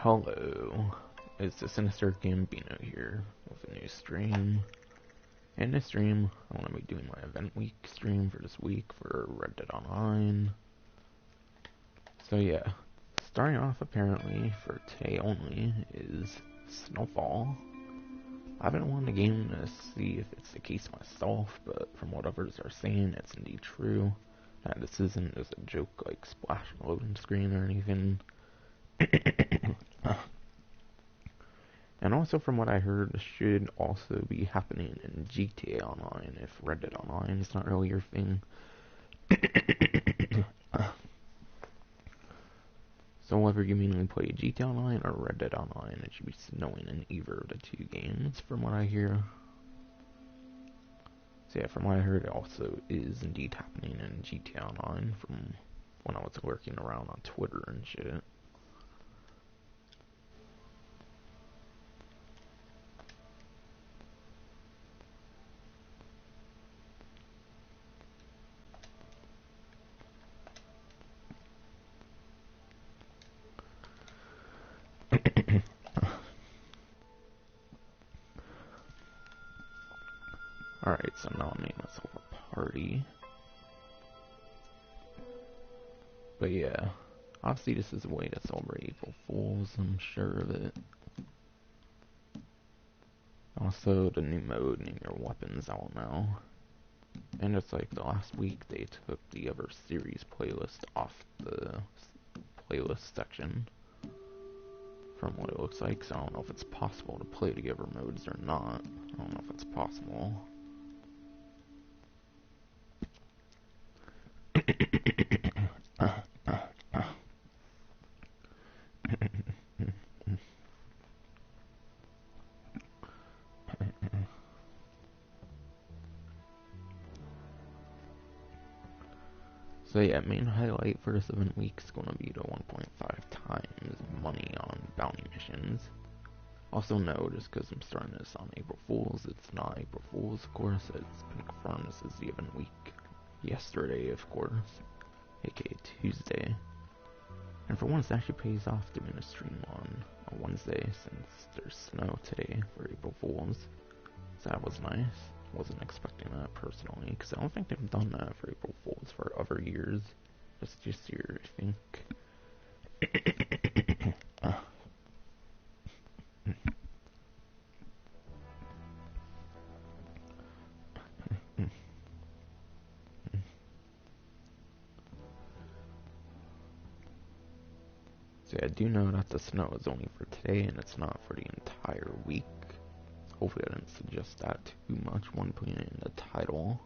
Hello, it's the Sinister Gambino here with a new stream. In this stream, I want to be doing my event week stream for this week for Red Dead Online. So yeah, starting off apparently for today only is Snowfall. I haven't won the game to see if it's the case myself, but from what others are saying, it's indeed true. And this isn't just a joke like splash loading screen or anything. And also from what I heard, this should also be happening in GTA Online if Red Dead Online is not really your thing. So whether you mainly play GTA Online or Red Dead Online, it should be snowing in either of the two games from what I hear. So yeah, from what I heard, it also is indeed happening in GTA Online from when I was lurking around on Twitter and shit. Alright, so now I made myself a party. But yeah, obviously this is a way to celebrate April Fools, I'm sure of it. Also, the new mode, Name Your Weapons, out now. And just like the last week, they took the other series playlist off the playlist section. From what it looks like, so I don't know if it's possible to play the other modes or not. I don't know if it's possible. So yeah, main highlight for this event week is going to be the 1.5 times money on bounty missions. Also know, just because I'm starting this on April Fools, it's not April Fools, of course. It's been confirmed this is the event week yesterday, of course, aka Tuesday. And for once, it actually pays off doing a stream on a Wednesday, since there's snow today for April Fools. So that was nice. Wasn't expecting that personally, because I don't think they've done that for April Fools for other years. Just this year, I think. So yeah, I do know that the snow is only for today, and it's not for the entire week. Hopefully I didn't suggest that too much when putting it in the title.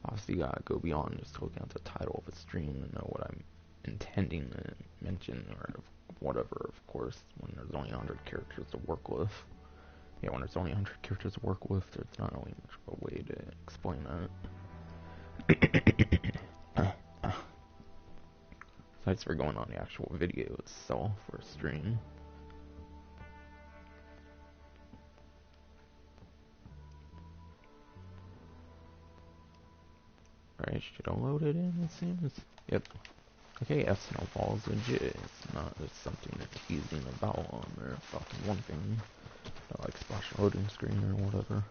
Obviously you gotta go beyond just looking at the title of a stream to know what I'm intending to mention, or whatever, of course, when there's only 100 characters to work with. Yeah, when there's only 100 characters to work with, there's not really much of a way to explain that. Besides for going on the actual video itself or stream. Alright, should I load it in, it seems? Yep. Okay, yeah, Snowfall is legit. It's not just something they're teasing about on their fucking one thing. Like splash loading screen or whatever.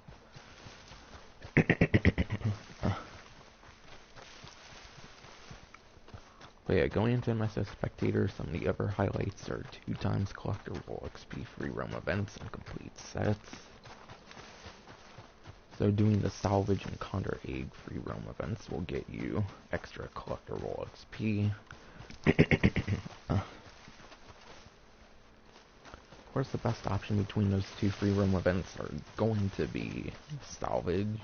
But yeah, going into my spectator, some of the other highlights are 2 times collectible XP free roam events and complete sets. So doing the salvage and condor egg free roam events will get you extra collectible XP. Of course, the best option between those 2 free roam events are going to be salvage,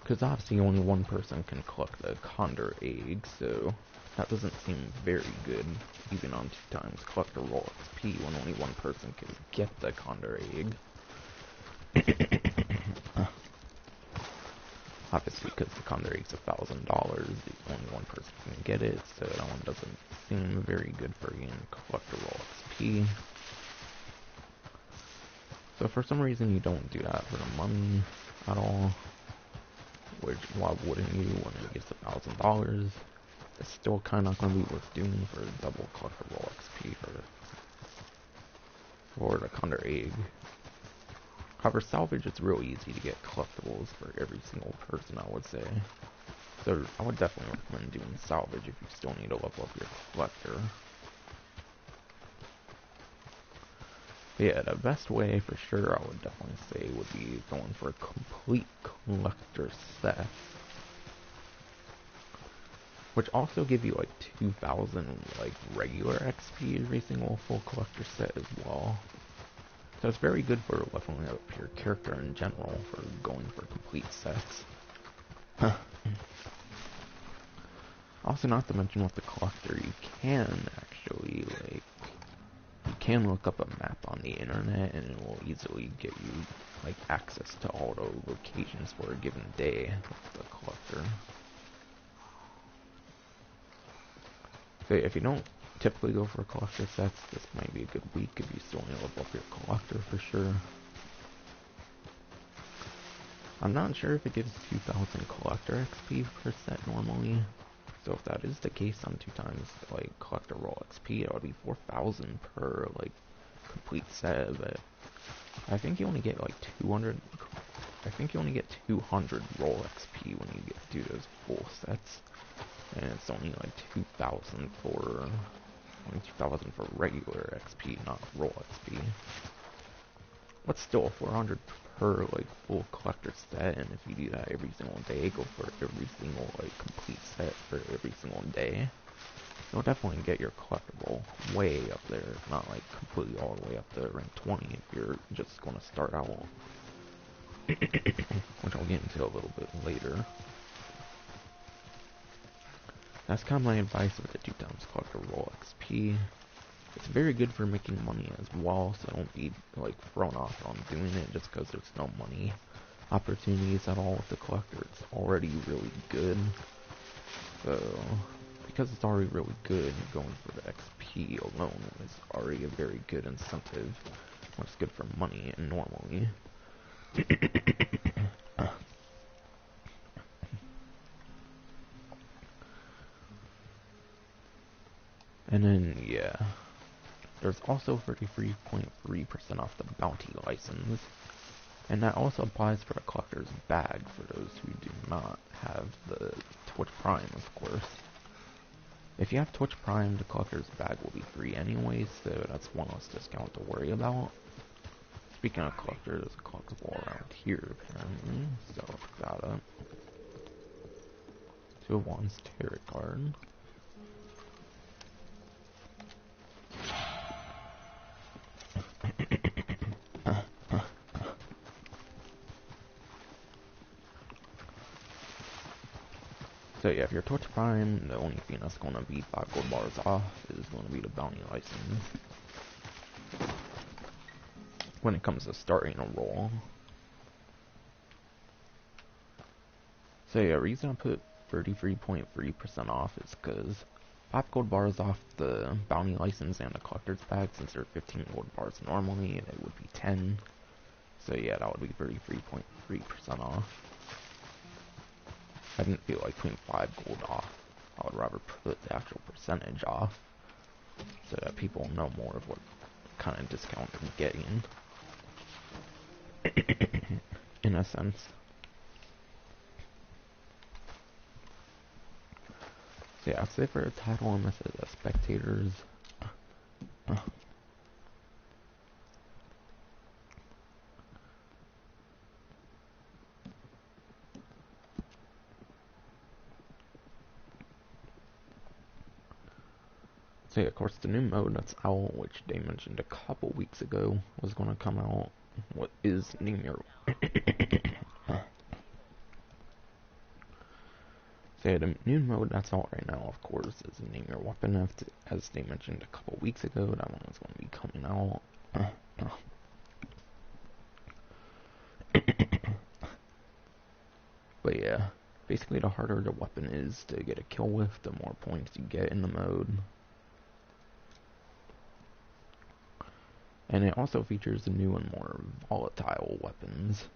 because obviously only one person can collect the condor egg, so that doesn't seem very good, even on 2 times collectible XP, when only one person can get the condor egg. Obviously, because the condor egg's $1,000, only one person can get it, so that one doesn't seem very good for getting collectible XP. So for some reason you don't do that for the money at all, which why wouldn't you when it gets $1,000? It's still kind of not going to be worth doing for double collectible XP for for the Condor Egg. However, salvage, it's real easy to get collectibles for every single person, I would say. So I would definitely recommend doing salvage if you still need to level up your collector. But yeah, the best way for sure I would definitely say would be going for a complete collector set. Which also give you like 2,000 like regular XP every single full collector set as well. So it's very good for leveling up your character in general for going for complete sets. Also, not to mention with the collector, you can actually like you can look up a map on the internet and it will easily get you like access to all the locations for a given day with the collector. So if you don't typically go for collector sets, this might be a good week if you still need to level up your collector for sure. I'm not sure if it gives 2,000 collector XP per set normally. So if that is the case on 2 times like collector roll XP, it would be 4,000 per like complete set. But I think you only get like 200. I think you only get 200 roll XP when you do those full sets, and it's only like 2,000 for 2,000 for regular XP, not roll XP. But still, 400 per like full collector set, and if you do that every single day, go for every single like complete set for every single day, you'll definitely get your collectible way up there, not like completely all the way up to rank 20 if you're just going to start out, which I'll get into a little bit later. That's kind of my advice with the 2 times collector roll XP. It's very good for making money as well, so don't be like thrown off on doing it just because there's no money opportunities at all with the collector. It's already really good. So because it's already really good, going for the XP alone is already a very good incentive, which is good for money and normally. And then yeah, there's also 33.3% off the Bounty license, and that also applies for the collector's bag for those who do not have the Twitch Prime, of course. If you have Twitch Prime, the collector's bag will be free anyways, so that's one less discount to worry about. Speaking of collector, there's a collectible around here apparently, so I'll pick that up. 2 of Wands Tarot card. So yeah, if you're Twitch Prime, the only thing that's going to be 5 gold bars off is going to be the Bounty license when it comes to starting a roll. So yeah, the reason I put 33.3% off is because 5 gold bars off the Bounty license and the collector's bag, since they're 15 gold bars normally, and it would be 10. So yeah, that would be 33.3% off. I didn't feel like putting 5 gold off. I would rather put the actual percentage off, so that people know more of what kind of discount they're getting. In a sense. So yeah, I'd say for a title and message as spectators. So yeah, of course, the new mode that's out, which they mentioned a couple weeks ago, was going to come out. What is Name Your... So yeah, the new mode that's out right now, of course, is Name Your Weapon, as they mentioned a couple weeks ago. That one was going to be coming out. But yeah, basically the harder the weapon is to get a kill with, the more points you get in the mode. And it also features new and more volatile weapons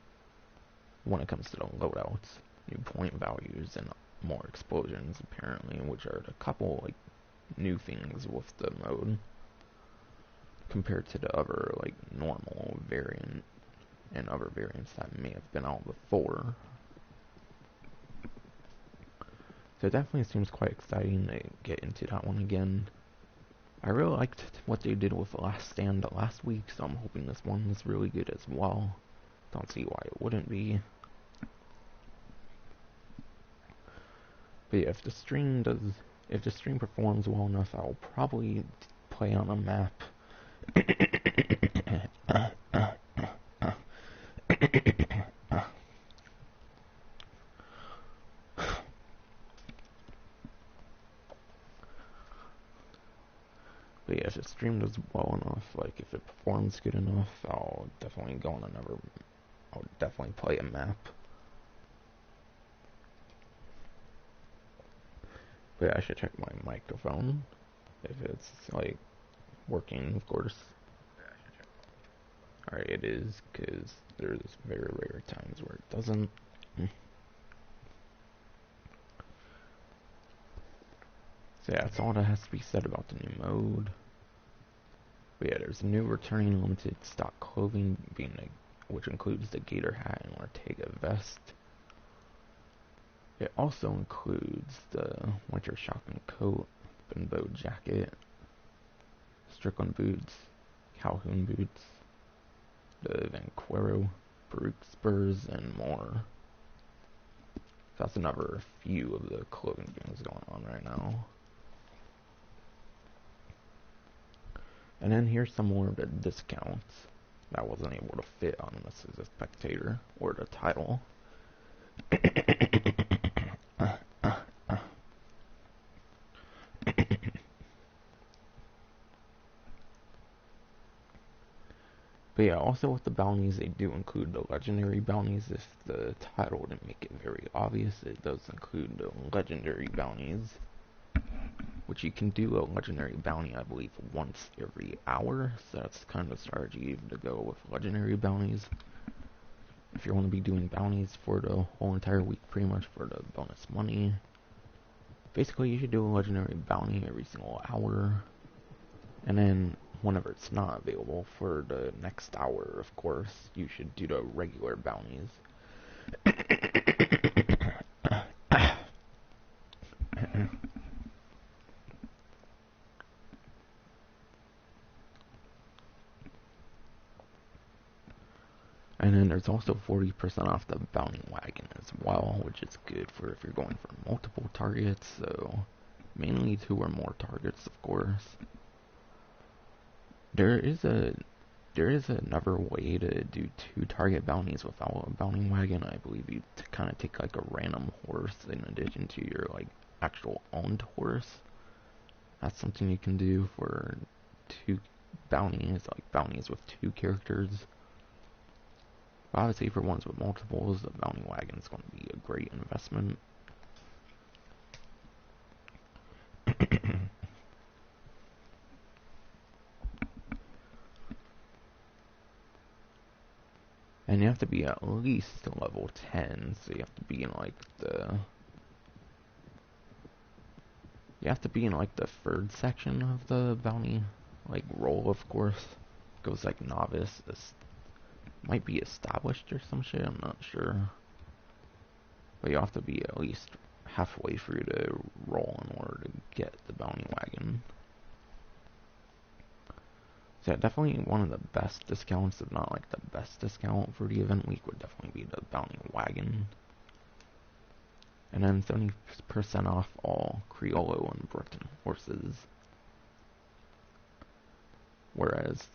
when it comes to the loadouts, new point values, and more explosions apparently, which are a couple like new things with the mode. compared to the other, like, normal variant and other variants that may have been out before. So it definitely seems quite exciting to get into that one again. I really liked what they did with Last Stand last week, so I'm hoping this one is really good as well. Don't see why it wouldn't be. But yeah, if the stream performs well enough, I'll probably play on a map. But yeah, if the stream does well enough, like if it performs good enough, I'll definitely play a map. But yeah, I should check my microphone, if it's like working, of course. Alright, it is, because there's very rare times where it doesn't. So yeah, that's all that has to be said about the new mode. But yeah, there's a new returning limited stock clothing, which includes the gator hat and Ortega vest. It also includes the winter shopping coat, Benbow jacket, Strickland boots, Calhoun boots, the Vaquero Baruch spurs, and more. So that's another few of the clothing things going on right now. And then here's some more of the discounts that I wasn't able to fit on this as a spectator or the title. But yeah, also with the bounties, they do include the legendary bounties. If the title didn't make it very obvious, it does include the legendary bounties, which you can do a legendary bounty, I believe, once every hour. So that's kind of strategy to go with legendary bounties. If you want to be doing bounties for the whole entire week, pretty much for the bonus money. Basically, you should do a legendary bounty every single hour. And then, whenever it's not available for the next hour, of course, you should do the regular bounties. And then there's also 40% off the bounty wagon as well, which is good for if you're going for multiple targets, so mainly 2 or more targets, of course. There is another way to do 2 target bounties without a bounty wagon. I believe you kind of take like a random horse in addition to your like actual owned horse. That's something you can do for 2 bounties, like bounties with 2 characters. But obviously for ones with multiples, the bounty wagon is going to be a great investment. And you have to be at least level 10, so you have to be in like the 3rd section of the bounty like role, of course. Goes like novice, might be established or some shit, I'm not sure. But you have to be at least halfway through the role in order to get the bounty wagon. So yeah, definitely one of the best discounts, if not like the best discount for the event week, would definitely be the bounty wagon. And then 70% off all Criollo and Breton horses. Whereas,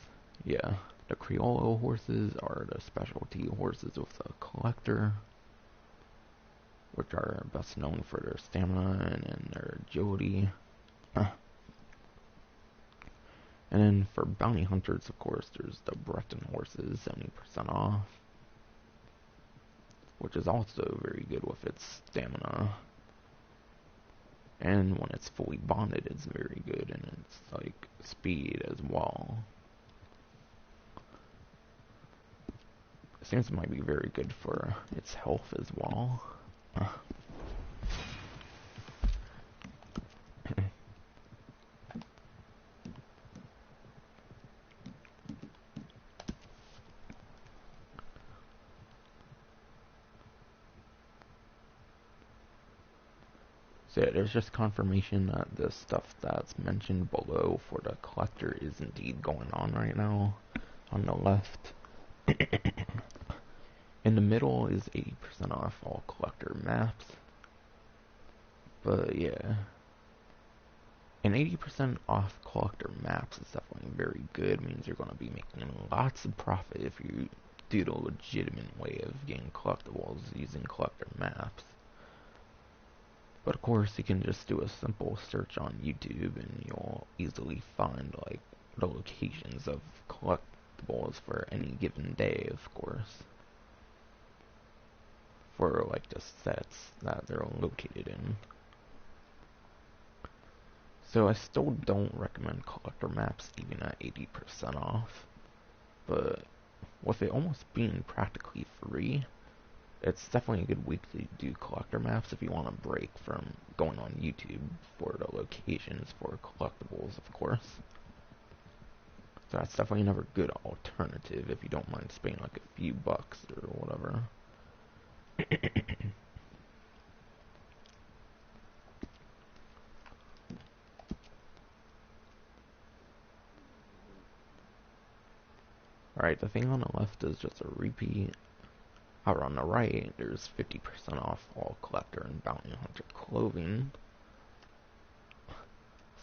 yeah, the Criollo horses are the specialty horses with the collector, which are best known for their stamina and their agility. And then for bounty hunters, of course, there's the Breton horses, 70% off, which is also very good with its stamina. And when it's fully bonded, it's very good in its like speed as well. It seems it might be very good for its health as well. So yeah, there's just confirmation that the stuff that's mentioned below for the collector is indeed going on right now on the left. In the middle is 80% off all collector maps. But yeah, and 80% off collector maps is definitely very good. It means you're going to be making lots of profit if you do the legitimate way of getting collectibles using collector maps. But of course, you can just do a simple search on YouTube and you'll easily find like the locations of collectibles for any given day, of course. For like the sets that they're located in. So I still don't recommend collector maps even at 80% off. But with it almost being practically free, it's definitely a good week to do collector maps if you want to break from going on YouTube for the locations for collectibles, of course. So that's definitely another good alternative if you don't mind spending like a few bucks or whatever. Alright, the thing on the left is just a repeat. However, on the right, there's 50% off all collector and bounty hunter clothing.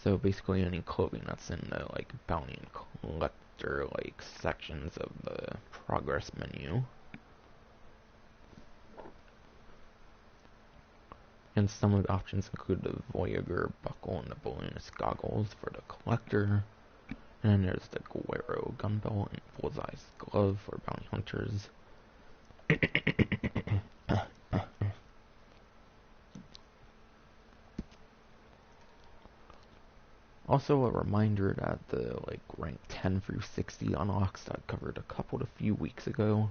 So basically any clothing that's in the like bounty and collector like sections of the progress menu. And some of the options include the Voyager buckle and the balloonist goggles for the collector. And then there's the Guero gun belt and bullseye's glove for bounty hunters. Also a reminder that the like rank 10 through 60 unlocks that I covered a few weeks ago,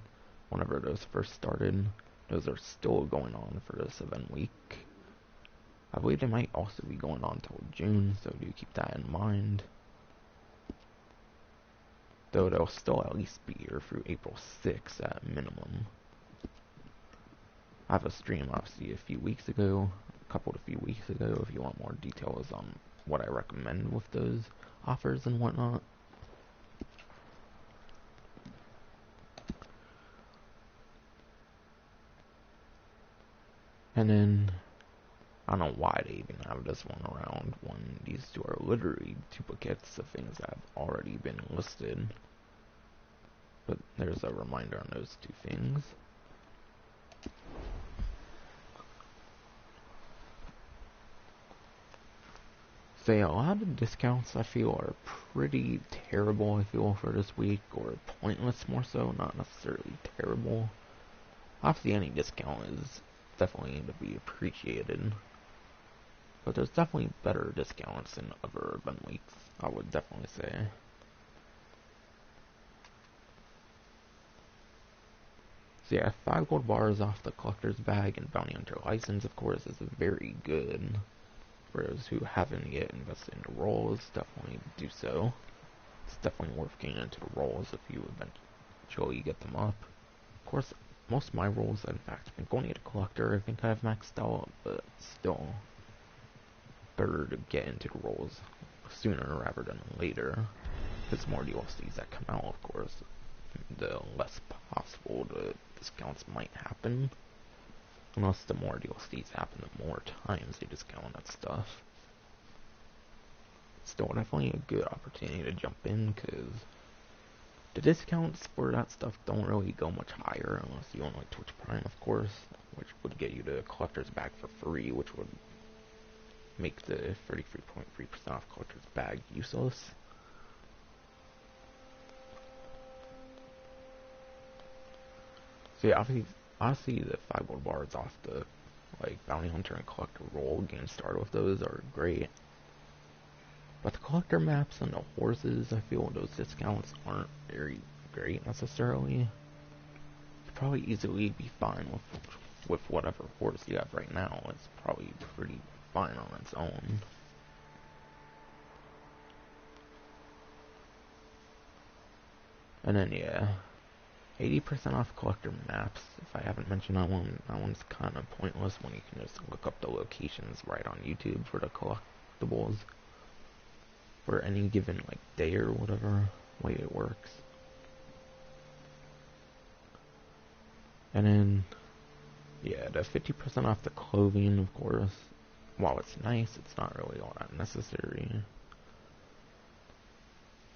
whenever those first started, those are still going on for this event week. I believe they might also be going on till June, so do keep that in mind. Though they'll still at least be here through April 6th at minimum. I have a stream obviously a few weeks ago, if you want more details on what I recommend with those offers and whatnot. And then, I don't know why they even have this one around when these two are literally duplicates of things that have already been listed. But there's a reminder on those two things. So yeah, a lot of the discounts I feel are pretty terrible, I feel, for this week, or pointless more so, not necessarily terrible. Obviously any discount is definitely to be appreciated. But there's definitely better discounts in other event weeks, I would definitely say. So yeah, 5 gold bars off the collector's bag and bounty hunter license, of course, is very good. For those who haven't yet invested in the roles, definitely do so. It's definitely worth getting into the roles if you eventually get them up. Of course, most of my roles, in fact, have been going to get a collector. I think I've maxed out, but still better to get into the roles sooner rather than later. Because the more DLCs that come out, of course, the less possible the discounts might happen. Unless the more DLCs happen, the more times they discount that stuff. Still definitely a good opportunity to jump in, because the discounts for that stuff don't really go much higher unless you own like Twitch Prime, of course, which would get you the collector's bag for free, which would make the 33.3% off collector's bag useless. So yeah, obviously the 5 gold bars off the like bounty hunter and collector role, getting started with those are great. But the collector maps and the horses, I feel those discounts aren't very great necessarily. You could probably easily be fine with whatever horse you have right now. It's probably pretty fine on its own. And then yeah, 80% off collector maps. If I haven't mentioned that one's kind of pointless when you can just look up the locations right on YouTube for the collectibles for any given like day or whatever way it works. And then, yeah, the 50% off the clothing, of course. While it's nice, it's not really all that necessary.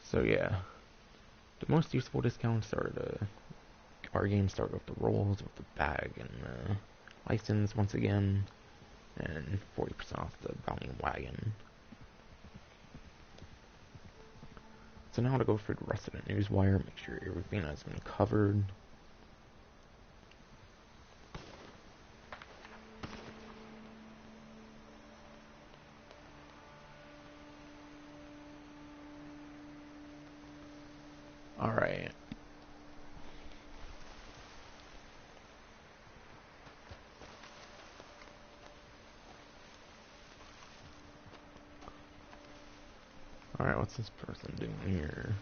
So yeah, the most useful discounts are our games start with the rolls, with the bag, and the license once again, and 40% off the bounty wagon. So now to go through the rest of the newswire, make sure everything has been covered. Alright. Alright, what's this person doing here?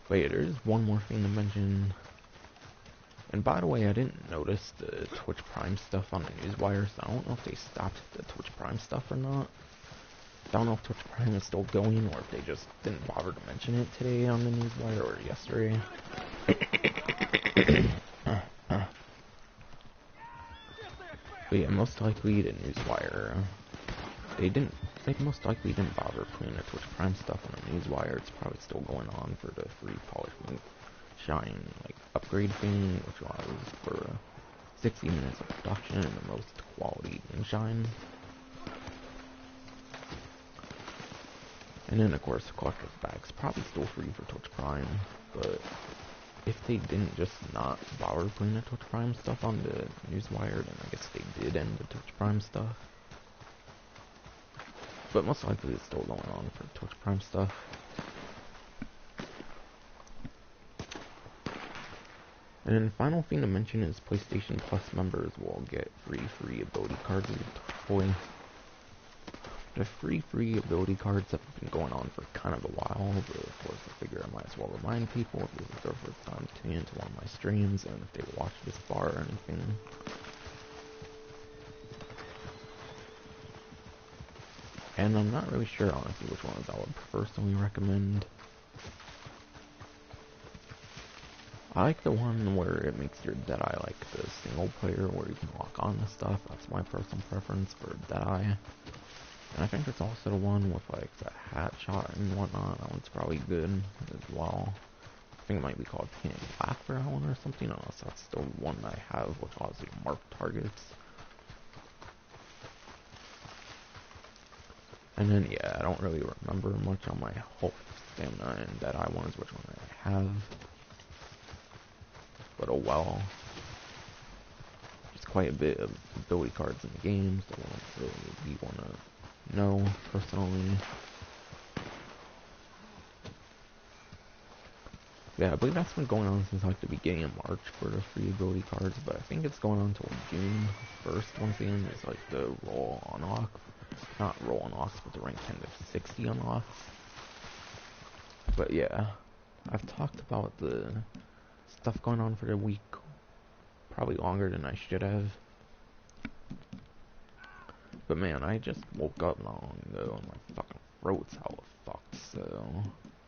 Wait, there's one more thing to mention. And by the way, I didn't notice the Twitch Prime stuff on the newswire, so I don't know if they stopped the Twitch Prime stuff or not. I don't know if Twitch Prime is still going, or if they just didn't bother to mention it today on the newswire, or yesterday. But yeah, most likely the newswire, they most likely didn't bother putting the Twitch Prime stuff on the newswire. It's probably still going on for the free Polish Shine, like, upgrade thing, which allows for 60 minutes of production and the most quality moonshine. And then, of course, the collector's bag's probably still free for Twitch Prime, but if they didn't just not bother putting the Twitch Prime stuff on the newswire, then I guess they did end the Twitch Prime stuff. But most likely it's still going on for Twitch Prime stuff. And then the final thing to mention is PlayStation Plus members will get free ability cards hopefully. The free ability cards have been going on for kind of a while, but of course I figure I might as well remind people if this is their first time tuning into one of my streams, and if they watch this far or anything. And I'm not really sure, honestly, which ones I would personally recommend. I like the one where it makes your Deadeye like the single player, where you can lock on the stuff. That's my personal preference for Deadeye. And I think it's also the one with like the hat shot and whatnot. That one's probably good as well. I think it might be called Painted Black for that one or something else. That's the one I have, which allows you to mark targets. And then, yeah, I don't really remember much on my Hulk, Stamina, and Deadeye ones, which one I have. But oh well. There's quite a bit of ability cards in the game, so I don't really want to know, personally. Yeah, I believe that's been going on since like the beginning of March for the free ability cards, but I think it's going on until June 1st once again. It's like the roll unlock. Not roll unlocks, but the rank 10 to 60 unlock. But yeah, I've talked about the stuff going on for the week probably longer than I should have. But man, I just woke up not long ago and my fucking throat's hella fucked, so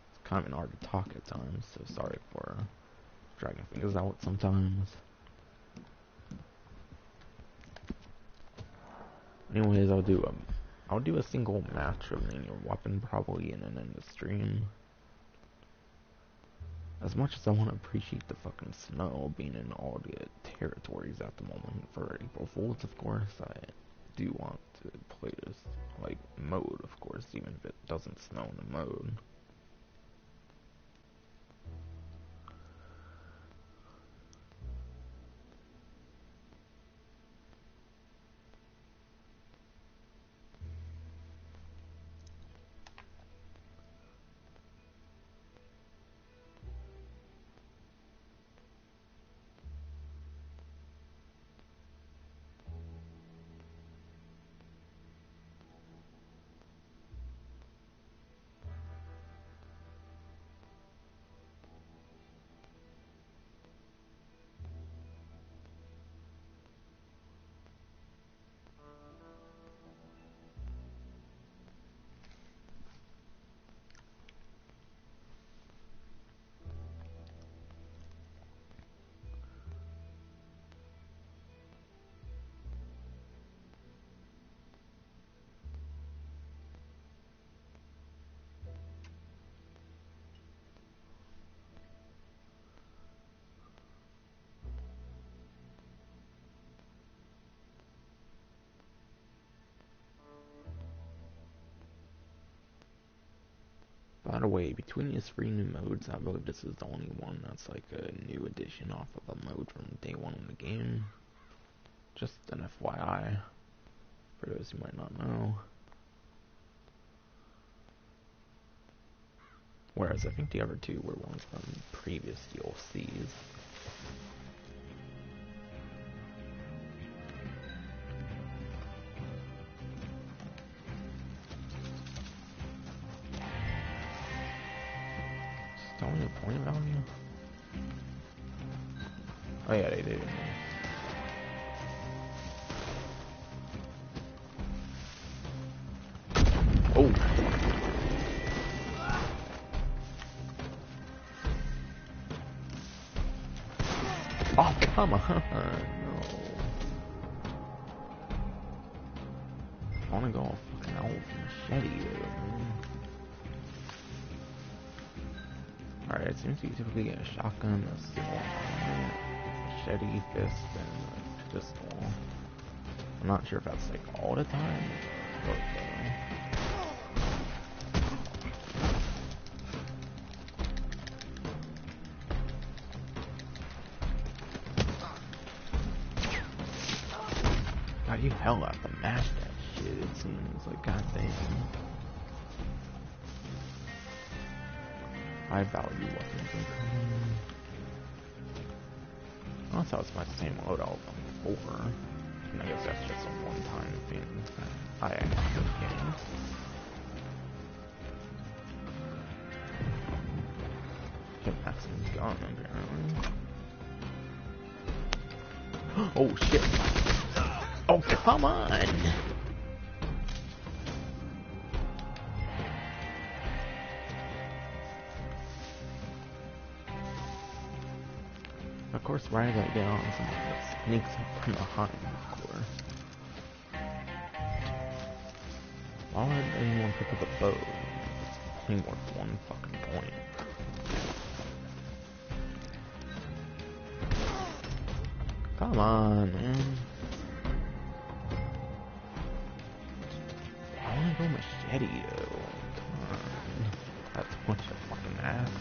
it's kind of hard to talk at times, so sorry for dragging things out sometimes. Anyways, I'll do a single match of Name Your Weapon probably and then end the stream. As much as I want to appreciate the fucking snow being in all the territories at the moment for April Fools, of course, I do want to play this, like, mode, of course, even if it doesn't snow in the mode. by the way, between these 3 new modes, I believe this is the only one that's like a new addition off of a mode from day 1 of the game. Just an FYI, for those who might not know. Whereas I think the other 2 were ones from previous DLCs. Tell me the point value? Oh yeah, they did. Oh! Oh, come on! No. I wanna go all fucking out with machete, man. Alright, it seems you typically get a shotgun, a small machete, fist, and a pistol. I'm not sure if that's like all the time, but God, you hell have to mash that shit, it seems like, goddamn. High value weapons incoming. That's how it's my same loadout from before. And I guess that's just a one-time thing that I actually gained. Get Maxim's gun, apparently. Oh shit! Oh, come on! Of course, right as I get on, someone that sneaks up from behind, of course. Why would anyone pick up a bow? It's only worth 1 fucking point. Come on, man. I wanna go machete, though. Come on. That's what you fucking ask.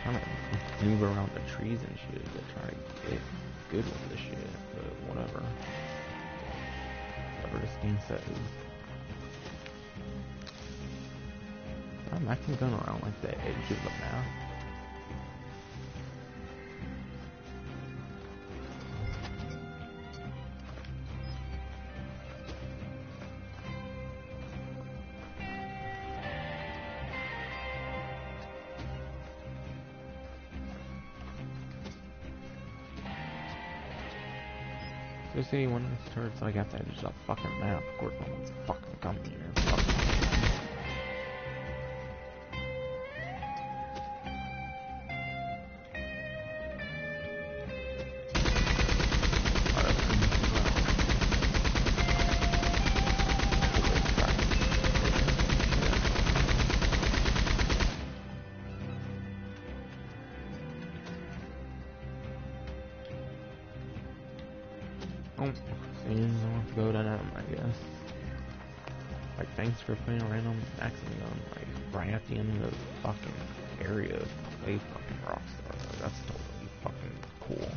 Trying to move around the trees and shit to try to get good with this shit, but whatever. Whatever this game says. I'm actually going around like the edge of the map. So say one of these turrets like at the edge of the fucking map, of course no one's fucking coming here. Fuck. Oh, seems I'll have to go to them, I guess. Like, thanks for putting a random accident on, like, right at the end of the fucking area to play fucking Rockstar. Like, that's totally fucking cool.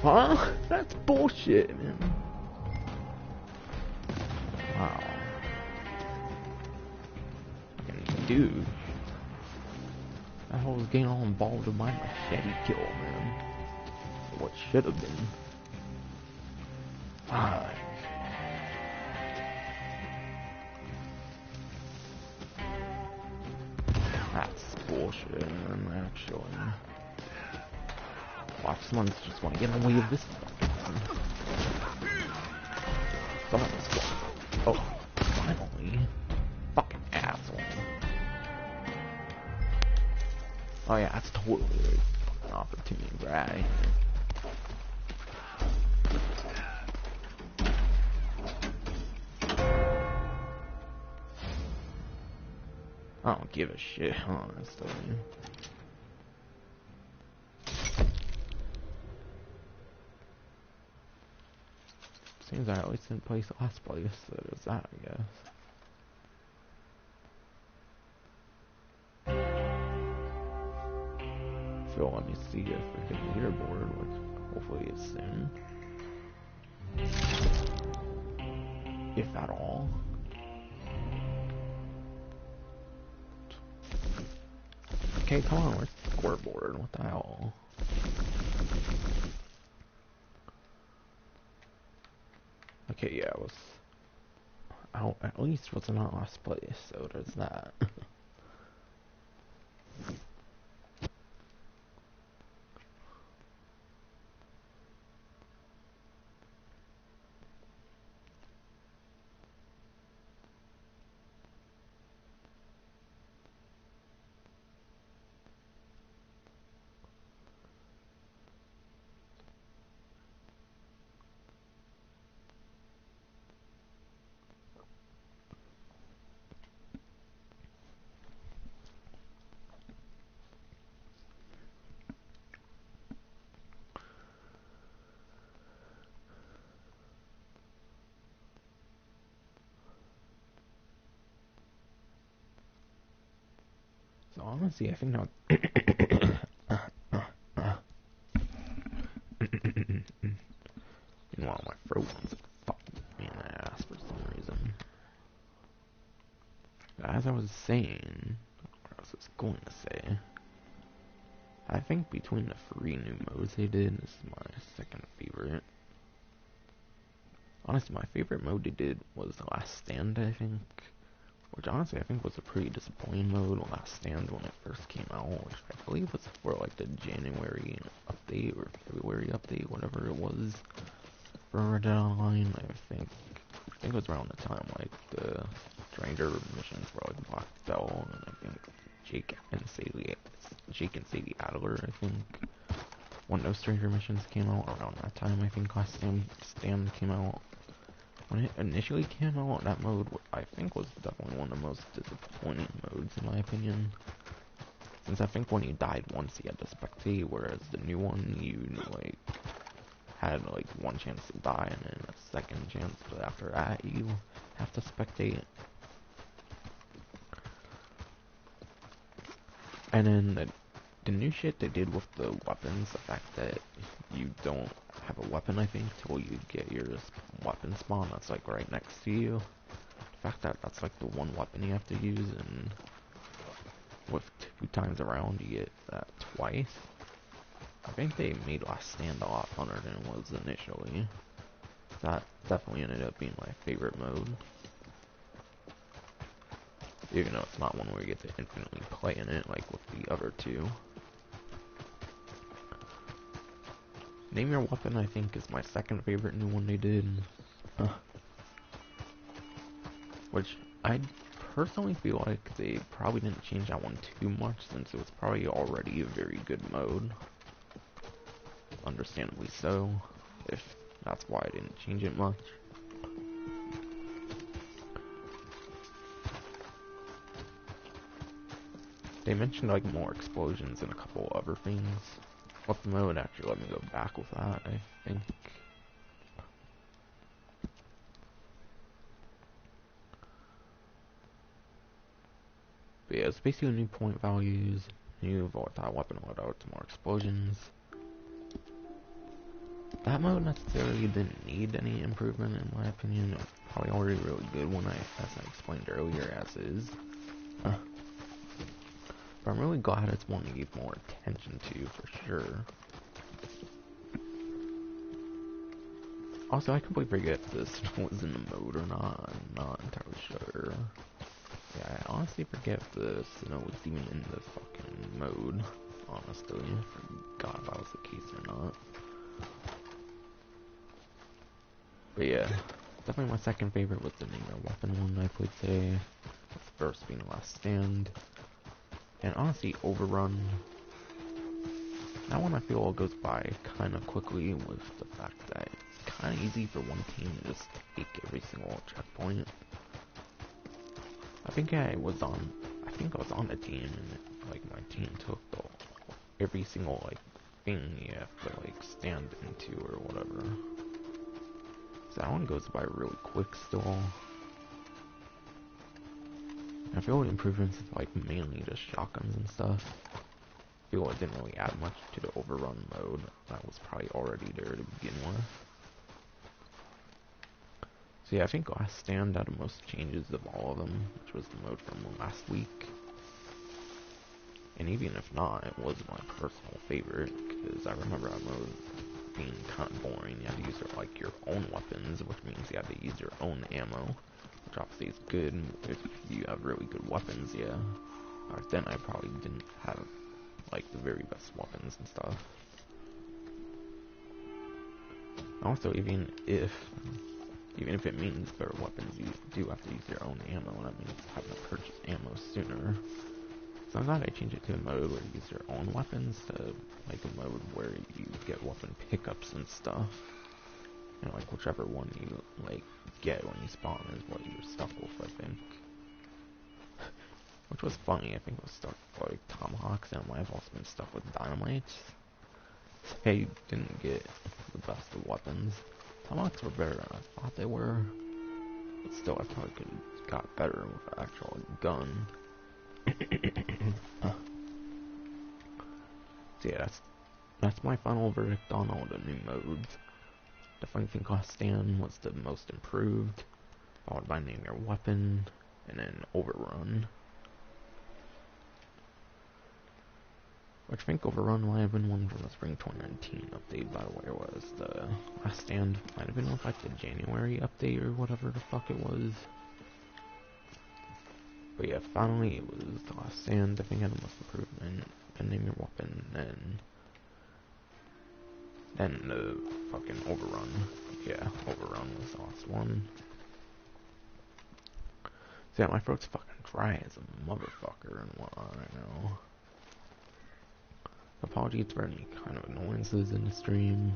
Huh? That's bullshit, man. Wow. Fucking dude. That whole was getting all involved with my machete kill, man. What should have been. Fuck. That's bullshit, man, actually. Watch, someone's just want to get in the way of this fucking thing. Someone's going. Oh, finally. Fucking asshole. Oh yeah, that's totally an opportunity right. I don't give a shit, honestly. Seems I at least didn't place last place, so there's that, I guess. So let me see if we get a leaderboard, which hopefully is soon. If at all. Okay, come on, where's the scoreboard? What the hell? Okay, yeah, it was... at least was not last place, so there's that. So honestly, I think now... Meanwhile, my throat wants to fucking me in the ass for some reason. As I was saying, what I was going to say, I think between the 3 new modes they did, this is my second favorite. Honestly, my favorite mode they did was The Last Stand, I think. Which honestly I think was a pretty disappointing mode, Last Stand, when it first came out, which I believe was for like the January update or February update, whatever it was, for Red Dead Online. I think it was around the time like the Stranger missions were like Black Bell, and I think Jake and Sadie Adler, I think, when those Stranger missions came out around that time. I think Last Stand came out. When it initially came out, that mode, I think, was definitely one of the most disappointing modes, in my opinion. Since I think when you died once, you had to spectate, whereas the new one, you, like, had, like, one chance to die, and then a second chance, but after that, you have to spectate. And then the new shit they did with the weapons, the fact that you don't have a weapon, I think, till you get your weapon spawn that's like right next to you. The fact that that's like the one weapon you have to use, and with 2 times around you get that twice. I think they made Last Stand a lot funner than it was initially. That definitely ended up being my favorite mode. Even though it's not one where you get to infinitely play in it like with the other 2. Name Your Weapon, I think, is my second favorite new one they did. Which I personally feel like they probably didn't change that one too much, since it was probably already a very good mode. Understandably so, if that's why I didn't change it much. They mentioned like more explosions and a couple other things. What the mode actually let me go back with that, I think. But yeah, it's basically new point values, new volatile weapon loadouts, more explosions. That mode necessarily didn't need any improvement in my opinion. It was probably already really good when as I explained earlier, as is. But I'm really glad it's one to give more attention to, for sure. Also, I completely forget if the snow was in the mode or not. I'm not entirely sure. Yeah, I honestly forget if the snow was even in the fucking mode. Honestly, I forgot if that was the case or not. But yeah, definitely my second favorite was the Name Your Weapon one I played today. With the first being Last Stand. And honestly, Overrun That one I feel goes by kind of quickly with the fact that it's kind of easy for one team to just take every single checkpoint. I think I was on a team and like my team took every single like thing you have to like stand into or whatever. So that one goes by really quick still. I feel the improvements is like mainly just shotguns and stuff. I feel it didn't really add much to the overrun mode. That was probably already there to begin with. So yeah, I think Last Stand had the most changes of all of them, which was the mode from last week. And even if not, it was my personal favorite, because I remember that mode being kind of boring. You had to use like your own weapons, which means you had to use your own ammo, which obviously is good if you have really good weapons, yeah. Back then I probably didn't have like the very best weapons and stuff. Also, even if it means better weapons, you do have to use your own ammo, and that means having to purchase ammo sooner. So I'm glad I changed it to a mode where you use your own weapons to like a mode where you get weapon pickups and stuff. And like whichever one you like get when you spawn is what you're stuck with, I think. Which was funny, I think I was stuck with like tomahawks, and I've also been stuck with dynamites. I didn't get the best of weapons. Tomahawks were better than I thought they were, but still I probably could have got better with an actual gun. So yeah, that's my final verdict on all the new modes. Definitely think Last Stand was the most improved, followed by Name Your Weapon, and then Overrun. Which I think Overrun might have been one from the Spring 2019 update, by the way. It was the Last Stand might have been with like the January update or whatever the fuck it was. But yeah, finally it was the Last Stand. I think had the most improvement, and Name Your Weapon, then the fucking Overrun. Yeah, Overrun was the last one. So yeah, my throat's fucking dry as a motherfucker and whatnot right now. Apologies for any kind of annoyances in the stream.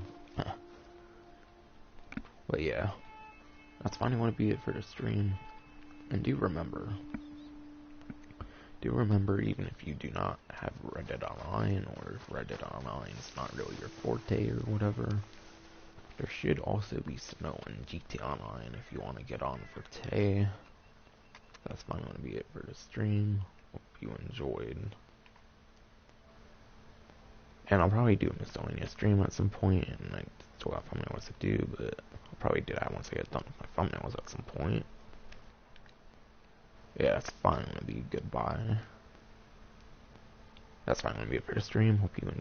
But yeah, that's finally going to be it for the stream. And do remember, even if you do not have Red Dead Online, or if Red Dead Online is not really your forte or whatever, there should also be snow in GT Online if you want to get on for today. That's finally going to be it for the stream. Hope you enjoyed. And I'll probably do a miscellaneous stream at some point, and I still got thumbnails to do, but I'll probably do that once I get done with my thumbnails at some point. Yeah, that's fine. Gonna be goodbye. That's fine. Gonna be it for the stream. Hope you enjoyed.